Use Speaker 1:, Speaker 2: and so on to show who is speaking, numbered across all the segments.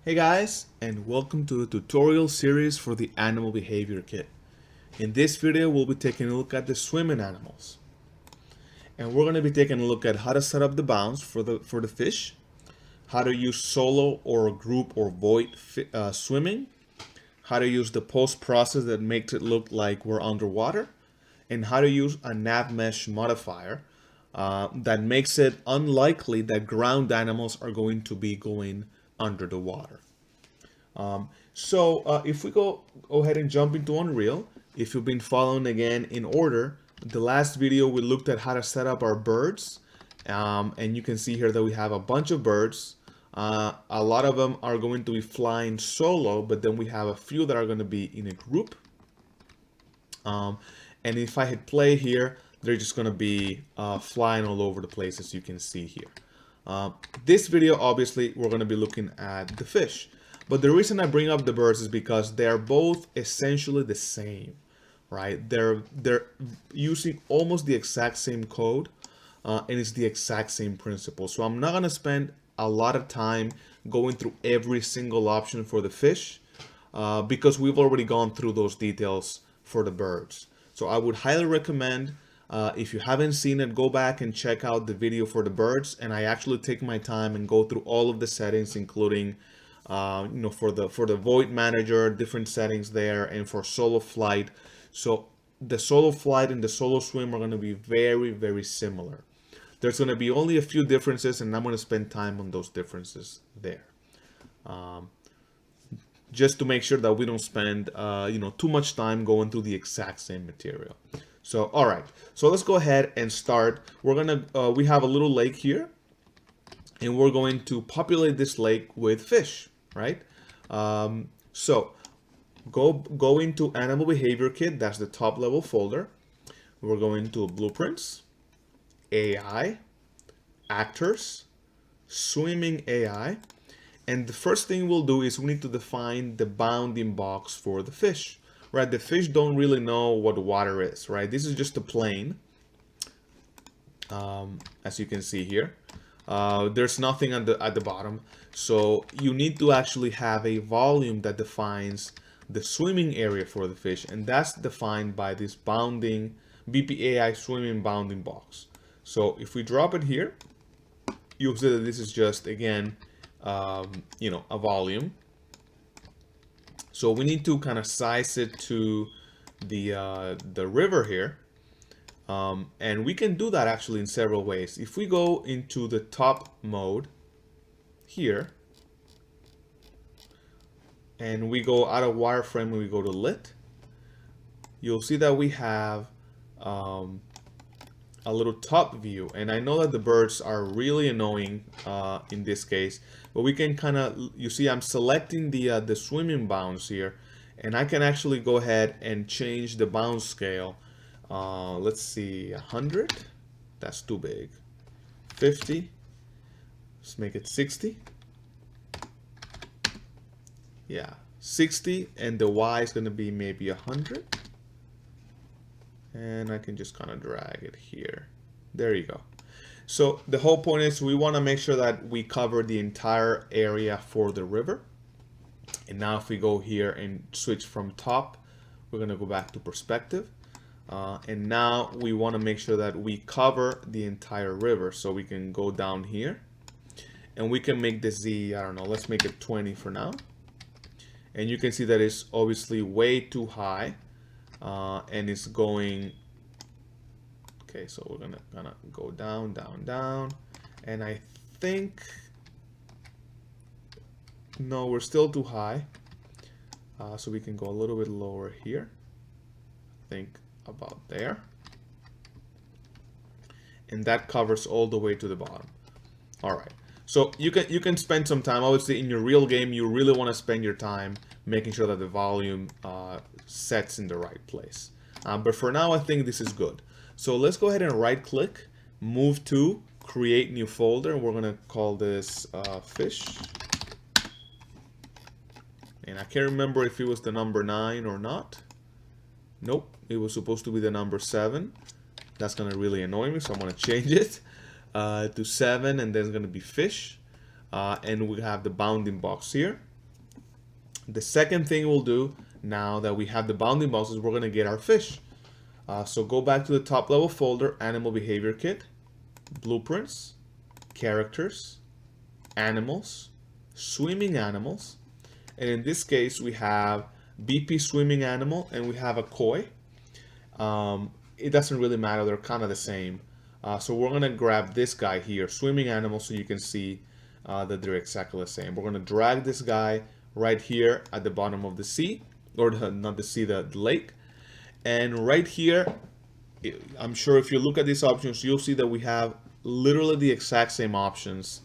Speaker 1: Hey guys, and welcome to the tutorial series for the Animal Behavior Kit. In this video, we'll be taking a look at the swimming animals. And we're going to be taking a look at how to set up the bounds for the fish, how to use solo or group or BOID swimming, how to use the post process that makes it look like we're underwater, and how to use a Nav Mesh modifier that makes it unlikely that ground animals are going to be going under the water. If we go ahead and jump into Unreal, if you've been following again in order, the last video we looked at how to set up our birds, and you can see here that we have a bunch of birds. A lot of them are going to be flying solo, but then we have a few that are going to be in a group. And if I hit play here, they're just going to be flying all over the place, as you can see here. This video, obviously, we're going to be looking at the fish. But the reason I bring up the birds is because they're both essentially the same, right? They're using almost the exact same code, and it's the exact same principle. So I'm not going to spend a lot of time going through every single option for the fish, because we've already gone through those details for the birds. So I would highly recommend, if you haven't seen it, go back and check out the video for the birds. And I actually take my time and go through all of the settings, including for the void manager, different settings there, and for solo flight. So the solo flight and the solo swim are going to be very, very similar. There's going to be only a few differences, and I'm going to spend time on those differences there, just to make sure that we don't spend too much time going through the exact same material. So all right, so let's go ahead and start. We're gonna we have a little lake here, and we're going to populate this lake with fish, right? So go into Animal Behavior Kit. That's the top level folder. We're going to Blueprints, AI, Actors, Swimming AI, and the first thing we'll do is we need to define the bounding box for the fish, right? The fish don't really know what water is, right? This is just a plane, as you can see here. There's nothing at the bottom, so you need to actually have a volume that defines the swimming area for the fish, and that's defined by this bounding BPAI swimming bounding box. So if we drop it here, you'll see that this is just, again, a volume. So we need to kind of size it to the river here. And we can do that actually in several ways. If we go into the top mode here, and we go out of wireframe and we go to lit, you'll see that we have a little top view. And I know that the birds are really annoying in this case, but we can kind of, you see I'm selecting the swimming bounds here, and I can actually go ahead and change the bound scale. Let's see, 100, that's too big. 50, let's make it 60. Yeah, 60, and the Y is going to be maybe 100. And I can just kind of drag it here. There you go. So the whole point is we want to make sure that we cover the entire area for the river. And now if we go here and switch from top, we're going to go back to perspective. And now we want to make sure that we cover the entire river. So we can go down here and we can make the Z, I don't know, let's make it 20 for now. And you can see that it's obviously way too high, and it's going, okay, so we're gonna go down, down, down. And I think, no, we're still too high. So we can go a little bit lower here. I think about there, and that covers all the way to the bottom. All right, so you can spend some time, obviously in your real game you really want to spend your time making sure that the volume sets in the right place, but for now I think this is good. So let's go ahead and right click, move to create new folder, and we're gonna call this fish. And I can't remember if it was the number 9 or not. Nope, it was supposed to be the number 7. That's gonna really annoy me, so I'm gonna change it to 7, and then it's gonna be fish. And we have the bounding box here. The second thing we'll do now that we have the bounding boxes, we're going to get our fish. So go back to the top level folder, Animal Behavior Kit, Blueprints, Characters, Animals, Swimming Animals, and in this case we have BP Swimming Animal and we have a koi. It doesn't really matter, they're kind of the same. So we're going to grab this guy here, Swimming Animal, so you can see that they're exactly the same. We're going to drag this guy right here at the bottom of the sea, or not the sea, the lake. And right here, I'm sure if you look at these options, you'll see that we have literally the exact same options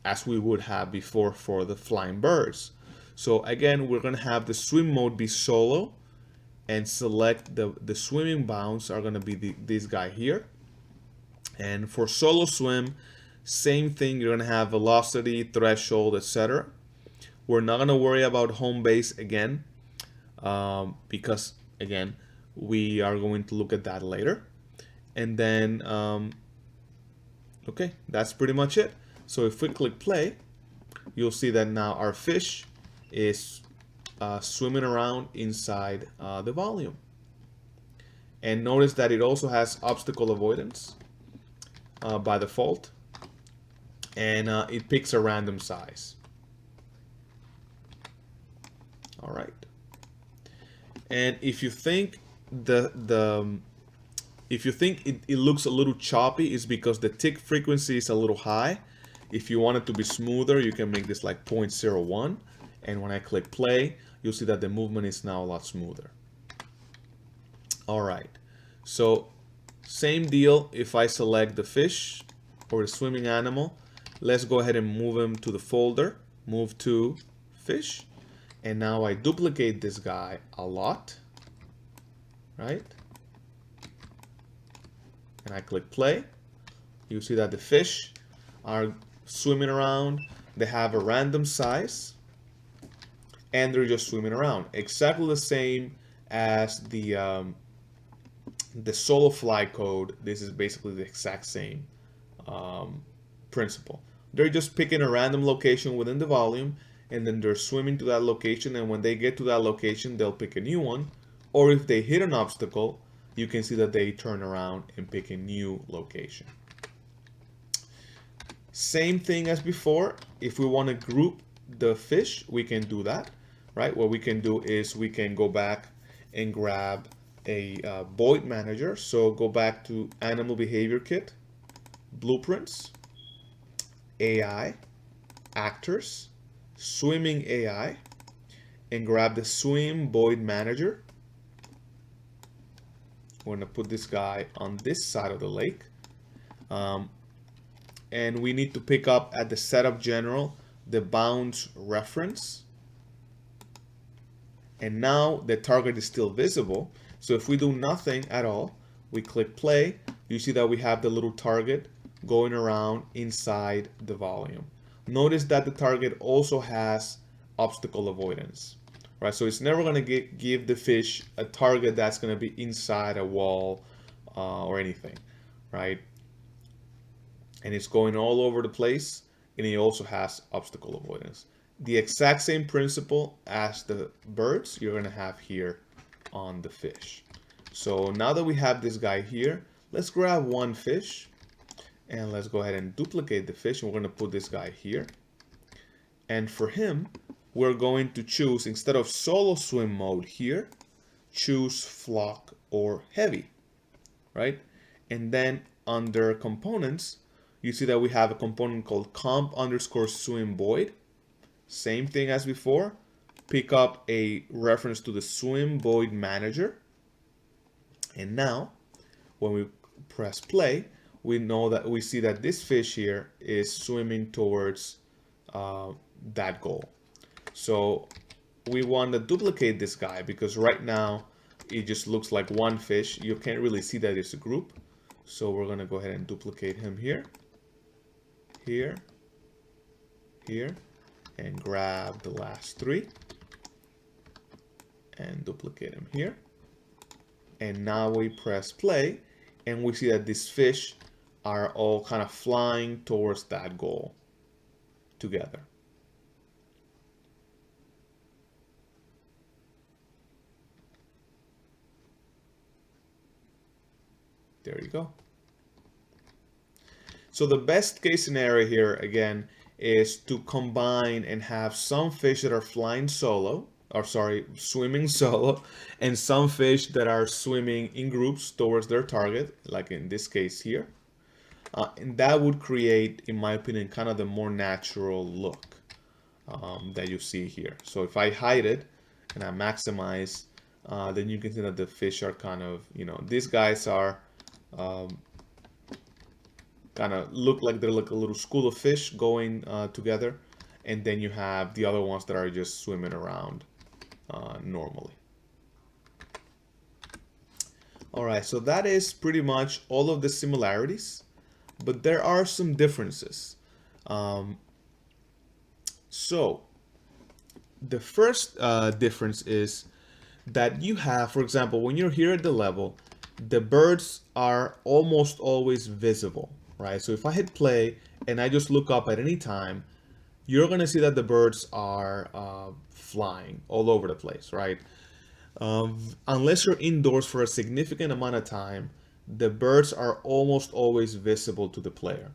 Speaker 1: as we would have before for the flying birds. So again, we're going to have the swim mode be solo and select the swimming bounds are going to be this guy here. And for solo swim, same thing, you're going to have velocity, threshold, etc. We're not going to worry about home base again because again, we are going to look at that later. And then, okay, that's pretty much it. So if we click play, you'll see that now our fish is swimming around inside the volume. And notice that it also has obstacle avoidance by default. And it picks a random size. All right. And if you think it looks a little choppy, it's because the tick frequency is a little high. If you want it to be smoother, you can make this like 0.01. And when I click play, you'll see that the movement is now a lot smoother. All right. So same deal. If I select the fish or the swimming animal, let's go ahead and move him to the folder, move to fish. And now I duplicate this guy a lot, right? And I click play. You see that the fish are swimming around. They have a random size and they're just swimming around. Exactly the same as the solo fly code. This is basically the exact same principle. They're just picking a random location within the volume and then they're swimming to that location, and when they get to that location, they'll pick a new one. Or if they hit an obstacle, you can see that they turn around and pick a new location. Same thing as before. If we want to group the fish, we can do that, right? What we can do is we can go back and grab a BOID manager. So go back to Animal Behavior Kit, Blueprints, AI, Actors, Swimming AI, and grab the Swim BOID Manager. We're going to put this guy on this side of the lake. And we need to pick up at the Setup General the bounds reference. And now the target is still visible. So if we do nothing at all, we click play, you see that we have the little target going around inside the volume. Notice that the target also has obstacle avoidance, right? So it's never going to give the fish a target that's going to be inside a wall or anything, right? And it's going all over the place, and it also has obstacle avoidance. The exact same principle as the birds you're going to have here on the fish. So now that we have this guy here, let's grab one fish. And let's go ahead and duplicate the fish. And we're going to put this guy here. And for him, we're going to choose, instead of solo swim mode here, choose flock or heavy, right? And then under components, you see that we have a component called comp_swim BOID. Same thing as before. Pick up a reference to the swim BOID manager. And now, when we press play, we know that we see that this fish here is swimming towards that goal. So we want to duplicate this guy because right now it just looks like one fish. You can't really see that it's a group. So we're going to go ahead and duplicate him here, here, here, and grab the last three and duplicate him here. And now we press play and we see that these fish are all kind of flying towards that goal together. There you go. So the best case scenario here, again, is to combine and have some fish that are flying solo, or sorry, swimming solo, and some fish that are swimming in groups towards their target, like in this case here. And that would create, in my opinion, kind of the more natural look that you see here. So if I hide it and I maximize, then you can see that the fish are kind of, these guys are kind of look like they're like a little school of fish going together, and then you have the other ones that are just swimming around normally. All right, so that is pretty much all of the similarities, but there are some differences. So the first difference is that you have, for example, when you're here at the level, the birds are almost always visible, right? So if I hit play and I just look up at any time, you're gonna see that the birds are flying all over the place, right? Unless you're indoors for a significant amount of time, the birds are almost always visible to the player.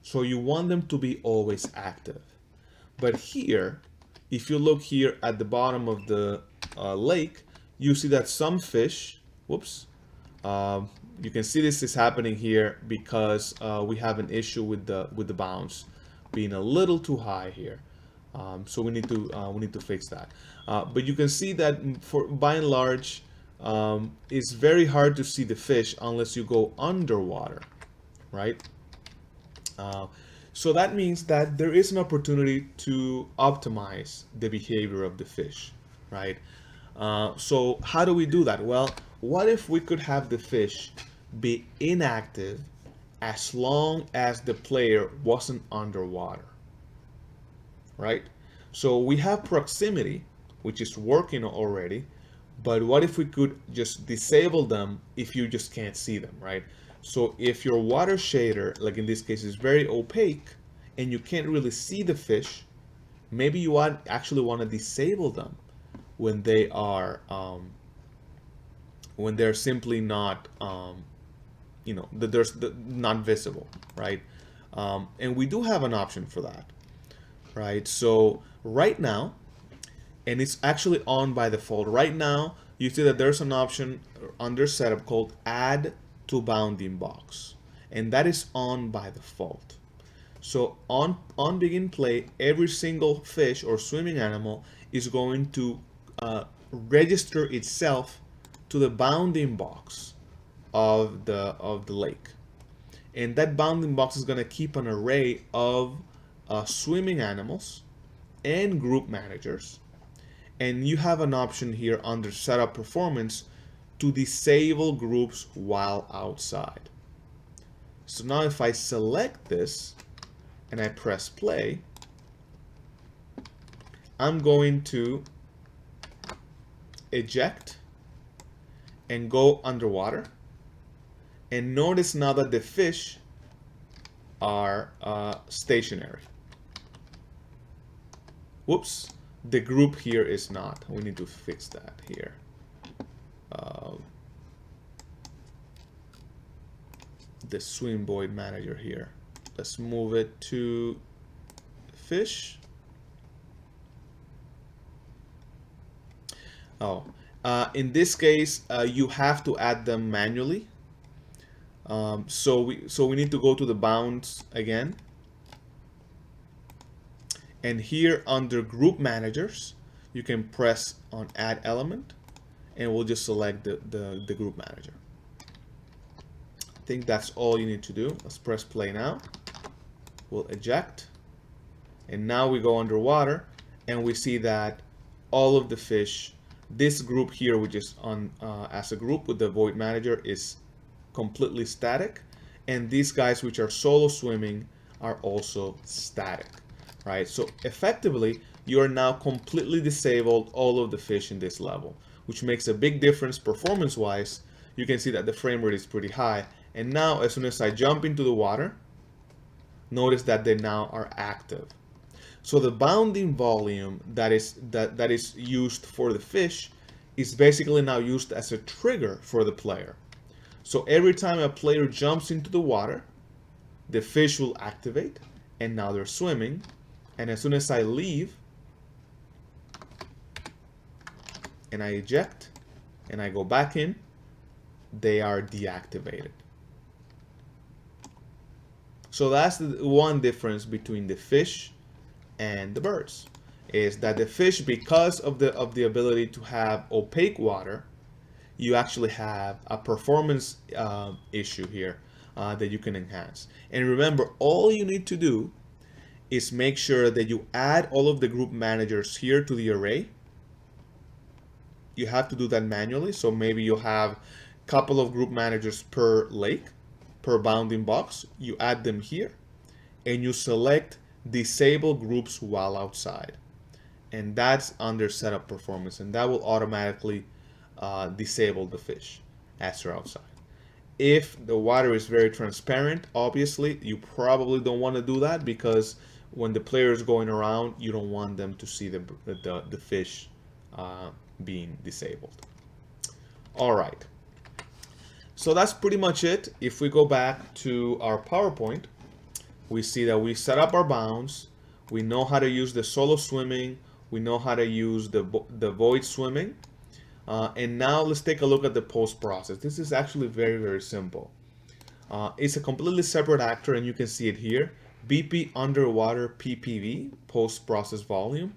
Speaker 1: So you want them to be always active. But here, if you look here at the bottom of the lake, you see that some fish, whoops, you can see this is happening here because we have an issue with the bounce being a little too high here. So we need to fix that. But you can see that by and large, it's very hard to see the fish unless you go underwater, right? So that means that there is an opportunity to optimize the behavior of the fish, right? So how do we do that? Well, what if we could have the fish be inactive as long as the player wasn't underwater, right? So we have proximity, which is working already, but what if we could just disable them if you just can't see them, right? So if your water shader, like in this case, is very opaque and you can't really see the fish, maybe you actually want to disable them when they are when they're simply not not visible, right? And we do have an option for that, right? So right now, and it's actually on by default. Right now, you see that there's an option under setup called add to bounding box, and that is on by default. So on begin play, every single fish or swimming animal is going to register itself to the bounding box of the lake, and that bounding box is going to keep an array of swimming animals and group managers. And you have an option here under setup performance to disable groups while outside. So now if I select this and I press play, I'm going to eject and go underwater. And notice now that the fish are stationary. Whoops. The group here is not. We need to fix that here. The swim BOID manager here. Let's move it to fish. Oh, in this case, you have to add them manually. So we need to go to the bounds again. And here under group managers, you can press on add element and we'll just select the group manager. I think that's all you need to do. Let's press play now. We'll eject. And now we go underwater and we see that all of the fish, this group here, which is on as a group with the BOID manager, is completely static. And these guys, which are solo swimming, are also static. Right, so effectively you are now completely disabled all of the fish in this level, which makes a big difference performance wise. You can see that the frame rate is pretty high, and now as soon as I jump into the water, notice that they now are active. So the bounding volume that is used for the fish is basically now used as a trigger for the player. So every time a player jumps into the water, the fish will activate, and now they're swimming. And as soon as I leave, and I eject, and I go back in, they are deactivated. So that's the one difference between the fish and the birds, is that the fish, because of the ability to have opaque water, you actually have a performance issue here that you can enhance. And remember, all you need to do is make sure that you add all of the group managers here to the array. You have to do that manually, so maybe you'll have a couple of group managers per lake, per bounding box. You add them here, and you select disable groups while outside. And that's under setup performance, and that will automatically disable the fish as you're outside. If the water is very transparent, obviously, you probably don't want to do that, because when the player is going around, you don't want them to see the fish being disabled. All right. So that's pretty much it. If we go back to our PowerPoint, we see that we set up our bounds. We know how to use the solo swimming. We know how to use the BOID Swimming. And now let's take a look at the post process. This is actually very, very simple. It's a completely separate actor, and you can see it here. BP underwater PPV, post process volume.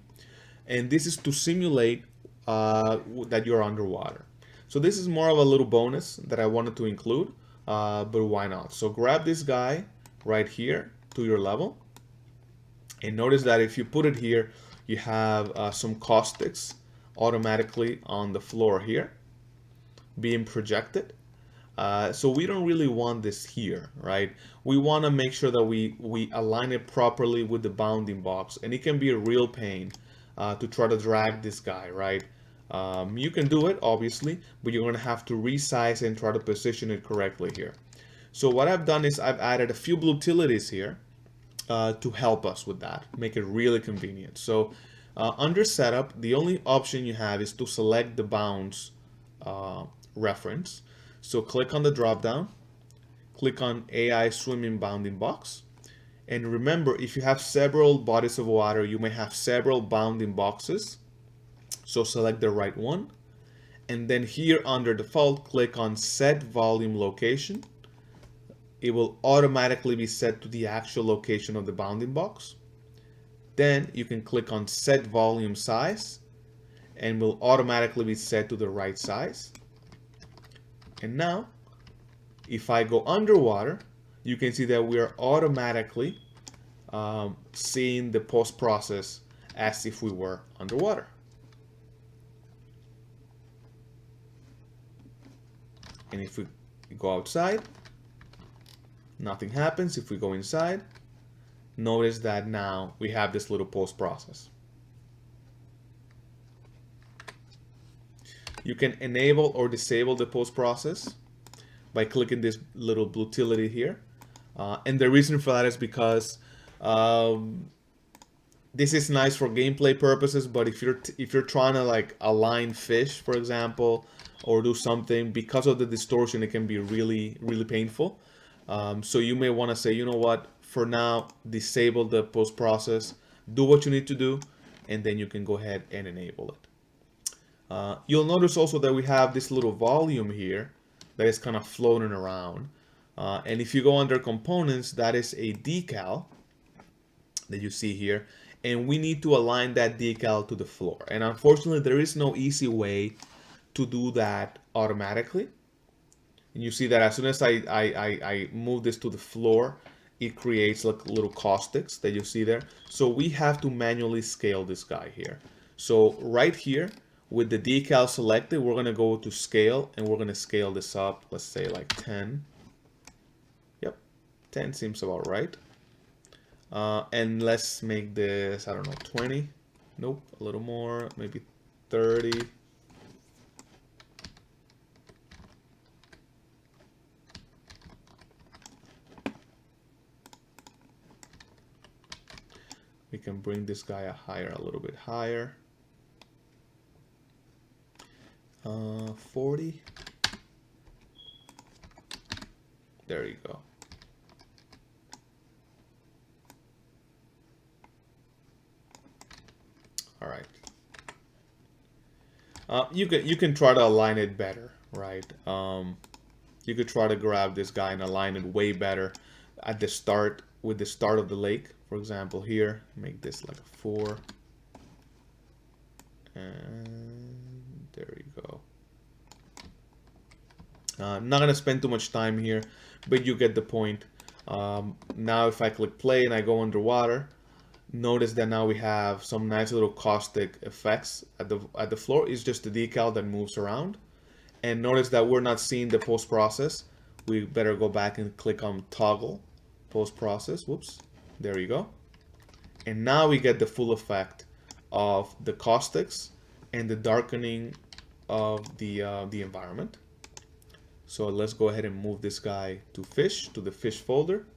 Speaker 1: And this is to simulate that you're underwater. So this is more of a little bonus that I wanted to include, but why not? So grab this guy right here to your level, and notice that if you put it here, you have some caustics automatically on the floor here being projected. So we don't really want this here, right? We want to make sure that we align it properly with the bounding box, and it can be a real pain to try to drag this guy, right? You can do it, obviously, but you're going to have to resize and try to position it correctly here. So what I've done is I've added a few utilities here to help us with that, make it really convenient. So under setup, the only option you have is to select the bounds reference. So click on the drop down, click on AI Swimming Bounding Box. And remember, if you have several bodies of water, you may have several bounding boxes. So select the right one. And then here under default, click on Set Volume Location. It will automatically be set to the actual location of the bounding box. Then you can click on Set Volume Size, and will automatically be set to the right size. And now, if I go underwater, you can see that we are automatically seeing the post process as if we were underwater. And if we go outside, nothing happens. If we go inside, notice that now we have this little post process. You can enable or disable the post process by clicking this little utility here. And the reason for that is because this is nice for gameplay purposes, but if you're trying to like align fish, for example, or do something, because of the distortion, it can be really, really painful. So you may want to say, you know what, for now, disable the post process, do what you need to do, and then you can go ahead and enable it. You'll notice also that we have this little volume here that is kind of floating around. And if you go under components, that is a decal that you see here. And we need to align that decal to the floor. And unfortunately, there is no easy way to do that automatically. And you see that as soon as I move this to the floor, it creates like little caustics that you see there. So we have to manually scale this guy here. So right here, with the decal selected, we're going to go to scale, and we're going to scale this up. Let's say like 10. Yep, 10 seems about right. And let's make this, I don't know, 20. Nope, a little more, maybe 30. We can bring this guy a little bit higher. 40. There you go. All right. You can try to align it better, right? You could try to grab this guy and align it way better at the start, with the start of the lake. For example, here, make this like a 4. And there you go. I'm not gonna spend too much time here, but you get the point. Now if I click play and I go underwater, notice that now we have some nice little caustic effects at the floor. It's just the decal that moves around. And notice that we're not seeing the post-process. We better go back and click on toggle post-process. Whoops, there you go. And now we get the full effect of the caustics and the darkening of the environment. So let's go ahead and move this guy to fish, to the fish folder.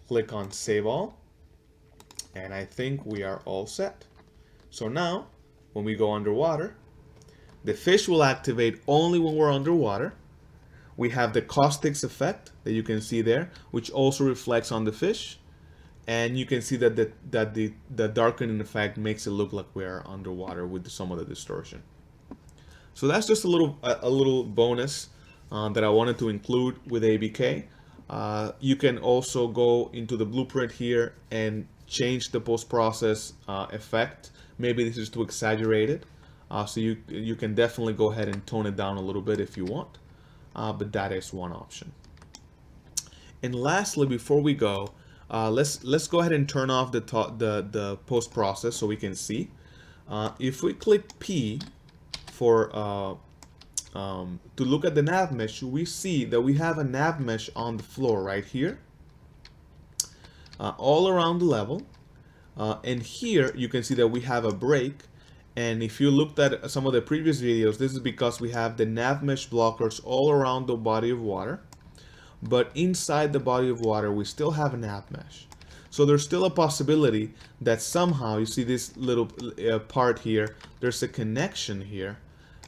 Speaker 1: Click on save all. And I think we are all set. So now, when we go underwater, the fish will activate only when we're underwater. We have the caustics effect that you can see there, which also reflects on the fish. And you can see that the darkening effect makes it look like we're underwater with some of the distortion. So that's just a little bonus that I wanted to include with ABK. You can also go into the blueprint here and change the post-process effect. Maybe this is too exaggerated. So you can definitely go ahead and tone it down a little bit if you want. But that is one option. And lastly, before we go, let's go ahead and turn off the post-process so we can see. If we click P for to look at the nav mesh, we see that we have a nav mesh on the floor right here, all around the level. And here you can see that we have a break. And if you looked at some of the previous videos, this is because we have the nav mesh blockers all around the body of water. But inside the body of water, we still have a nav mesh. So there's still a possibility that somehow, you see this little part here, there's a connection here,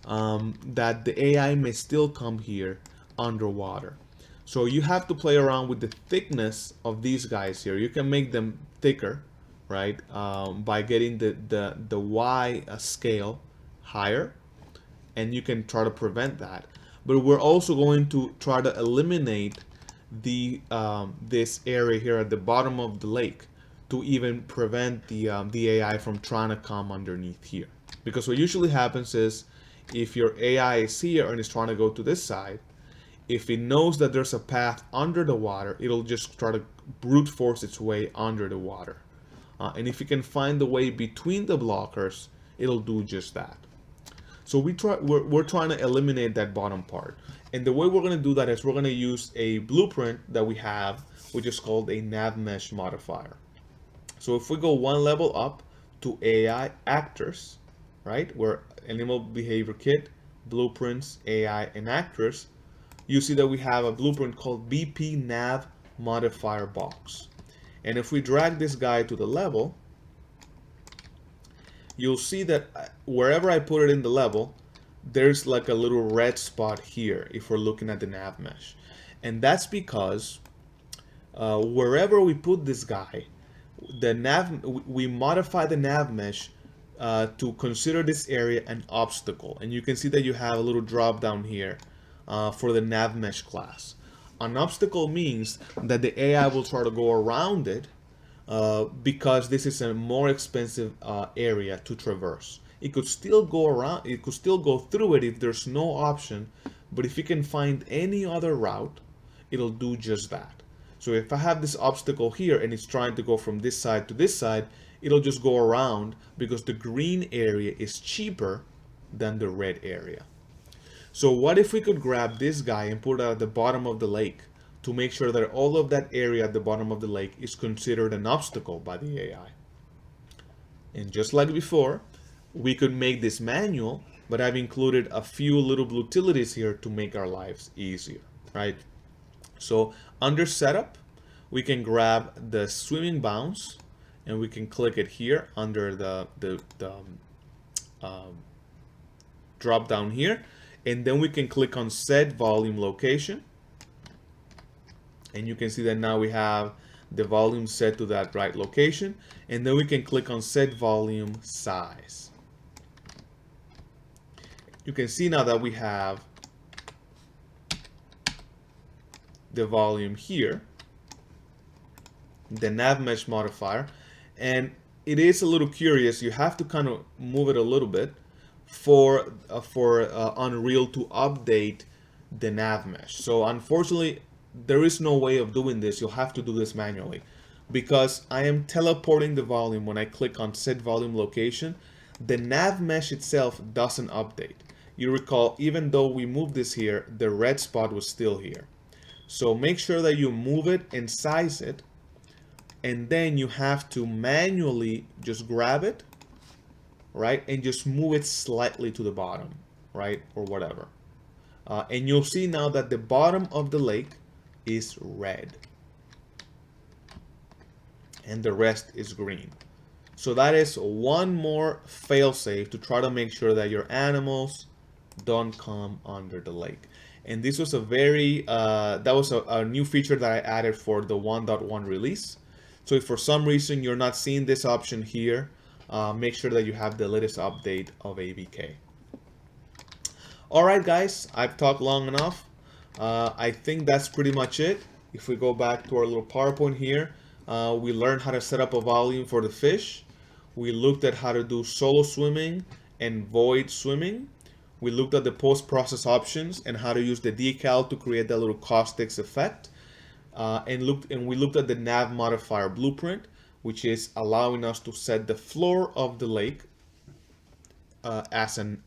Speaker 1: that the AI may still come here underwater. So you have to play around with the thickness of these guys here. You can make them thicker, right, by getting the Y scale higher, and you can try to prevent that. But we're also going to try to eliminate the this area here at the bottom of the lake to even prevent the AI from trying to come underneath here. Because what usually happens is, if your AI is here and is trying to go to this side, if it knows that there's a path under the water, it'll just try to brute force its way under the water. And if you can find the way between the blockers, it'll do just that. So we're trying to eliminate that bottom part. And the way we're going to do that is we're going to use a blueprint that we have, which is called a Nav Modifier. So if we go one level up to AI actors, right, where Animal Behavior Kit, Blueprints, AI, and Actors, you see that we have a blueprint called BP Nav Modifier Box. And if we drag this guy to the level, you'll see that wherever I put it in the level, there's like a little red spot here if we're looking at the nav mesh. And that's because wherever we put this guy, we modify the nav mesh to consider this area an obstacle. And you can see that you have a little drop down here for the nav mesh class. An obstacle means that the AI will try to go around it because this is a more expensive area to traverse. It could still go around, it could still go through it if there's no option, but if you can find any other route, it'll do just that. So if I have this obstacle here and it's trying to go from this side to this side, it'll just go around because the green area is cheaper than the red area. So what if we could grab this guy and put it at the bottom of the lake to make sure that all of that area at the bottom of the lake is considered an obstacle by the AI? And just like before, we could make this manual, but I've included a few little utilities here to make our lives easier, right? So under setup, we can grab the swimming bounce and we can click it here under the drop down here. And then we can click on set volume location. And you can see that now we have the volume set to that right location, and then we can click on set volume size. You can see now that we have the volume here, the Nav Mesh modifier, and it is a little curious. You have to kind of move it a little bit for Unreal to update the Nav Mesh. So unfortunately, there is no way of doing this. You'll have to do this manually, because I am teleporting the volume when I click on set volume location. The Nav Mesh itself doesn't update. You recall, even though we moved this here, the red spot was still here. So make sure that you move it and size it, and then you have to manually just grab it, right, and just move it slightly to the bottom, right, or whatever. And you'll see now that the bottom of the lake is red and the rest is green. So that is one more fail-safe to try to make sure that your animals don't come under the lake. And this was a very that was a new feature that I added for the 1.1 release. So if for some reason you're not seeing this option here, make sure that you have the latest update of ABK. Alright guys, I've talked long enough. I think that's pretty much it. If we go back to our little PowerPoint here, we learned how to set up a volume for the fish. We looked at how to do solo swimming and BOID swimming. We looked at the post-process options and how to use the decal to create that little caustics effect. And we looked at the Nav Modifier blueprint, which is allowing us to set the floor of the lake as an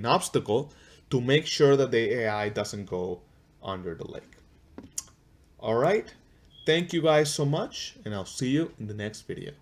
Speaker 1: obstacle to make sure that the AI doesn't go under the lake. All right, thank you guys so much, and I'll see you in the next video.